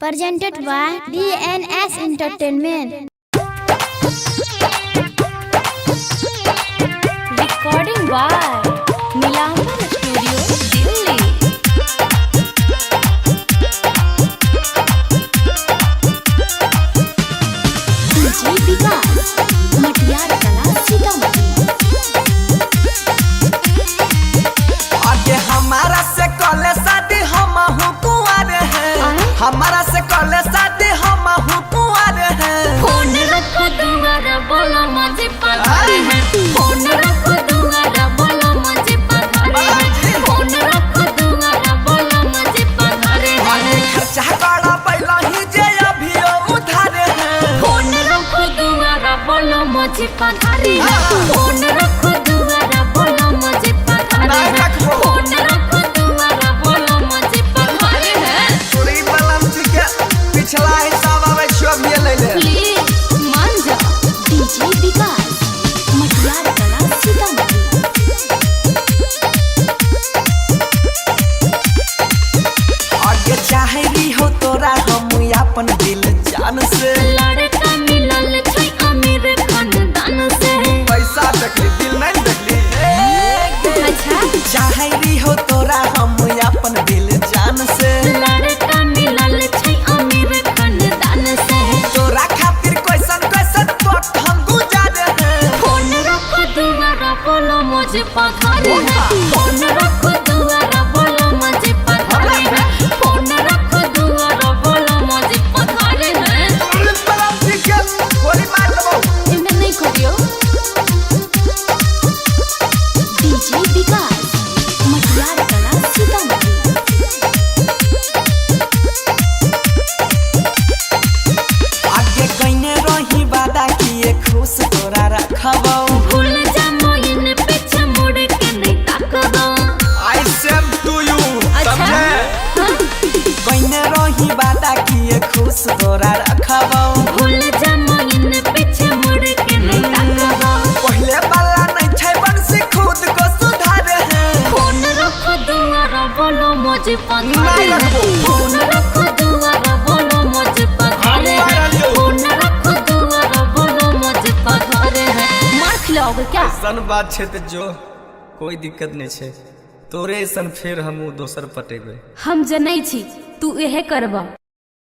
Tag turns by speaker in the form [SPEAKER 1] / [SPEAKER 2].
[SPEAKER 1] Presented by DNS Entertainment. Recording by Nilamban Studio, Delhi. DJ Vikas, Matiyar Kala, Sitamarhi.
[SPEAKER 2] आगे हमारा से कॉले शादी हम कुंवर हैं, हमारा से कॉले शादी हम कुंवर हैं।
[SPEAKER 3] फोन रखो दुआरा बोलो मुझे पधारे हैं। फोन रखो दुआरा बोलो मुझे पधारे हैं। फोन रखो दुआरा बोलो मुझे पधारे हैं।
[SPEAKER 2] खर्चा बड़ा पहला ही जे अभी उधार हैं।
[SPEAKER 3] फोन रखो दुआरा बोलो मुझे पधारे हैं। फोन रखो दुआरा बोलो मुझे पधारे हैं। फोन रखो दुआरा बोलो मुझे पधारे हैं।
[SPEAKER 2] चोरी बलम के पिछला हिसाब आवे छो भी ले ले।
[SPEAKER 3] प्लीज मान जा।
[SPEAKER 1] DJ Vikas, Matiyar Kala, Sitamarhi.
[SPEAKER 2] आगे चाहे री हो तोरा हम अपन दिल जान से।
[SPEAKER 3] लड़का मिलल छै अमीर खानदान से।
[SPEAKER 2] पैसा देखली दिल नहीं देखली।
[SPEAKER 3] अच्छा
[SPEAKER 2] चाहे री हो तोरा हम अपन दिल जान से।
[SPEAKER 3] लड़का मिलल छै अमीर खानदान से।
[SPEAKER 2] तोरा खातिर कैसन कैसन वक्त हम गुजारे हैं।
[SPEAKER 3] फोन रखो दुआरा बोलो मुझे पधारे हैं। फोन रखो दुआरा बोलो मुझे पधारे हैं। फोन रखो दुआरा बोलो मुझे पधारे हैं।
[SPEAKER 2] पुलिस वाला के गोली मार दबो।
[SPEAKER 3] इन्हें नहीं करियो।
[SPEAKER 1] DJ Vikas, Matiyar Kala, Sitamarhi.
[SPEAKER 2] आगे कइने रही वादा किए खुश तोरा रखबो।
[SPEAKER 3] भूल जा मोइन पीछे मुड़ के नहीं ताकबो।
[SPEAKER 2] आई सेम टू यू
[SPEAKER 3] अच्छा हाँ?
[SPEAKER 2] कइने रही वादा किए खुश तोरा रखबो।
[SPEAKER 3] भूल जा मोइन पीछे मुड़ के नहीं ताकबो।
[SPEAKER 2] पहले वाला नहीं छै बंसी खुद को सुधारे हैं।
[SPEAKER 3] फोन रखो दुआरा बोलो मुझे पधारे
[SPEAKER 2] नहीं
[SPEAKER 3] हैं।
[SPEAKER 2] रखबो।
[SPEAKER 3] फोन रखो दुआरा बोलो मुझे पधारे
[SPEAKER 2] हम
[SPEAKER 3] हैं।
[SPEAKER 2] मारलियो।
[SPEAKER 3] फोन रखो दुआरा बोलो मुझे पधारे हैं। मार खिलाओगे क्या?
[SPEAKER 4] सन बात छे त जो कोई दिक्कत नहीं छे। तोरे सन फिर हमू दोसर पटेबे।
[SPEAKER 3] हम जनै छी तू एहे करबा।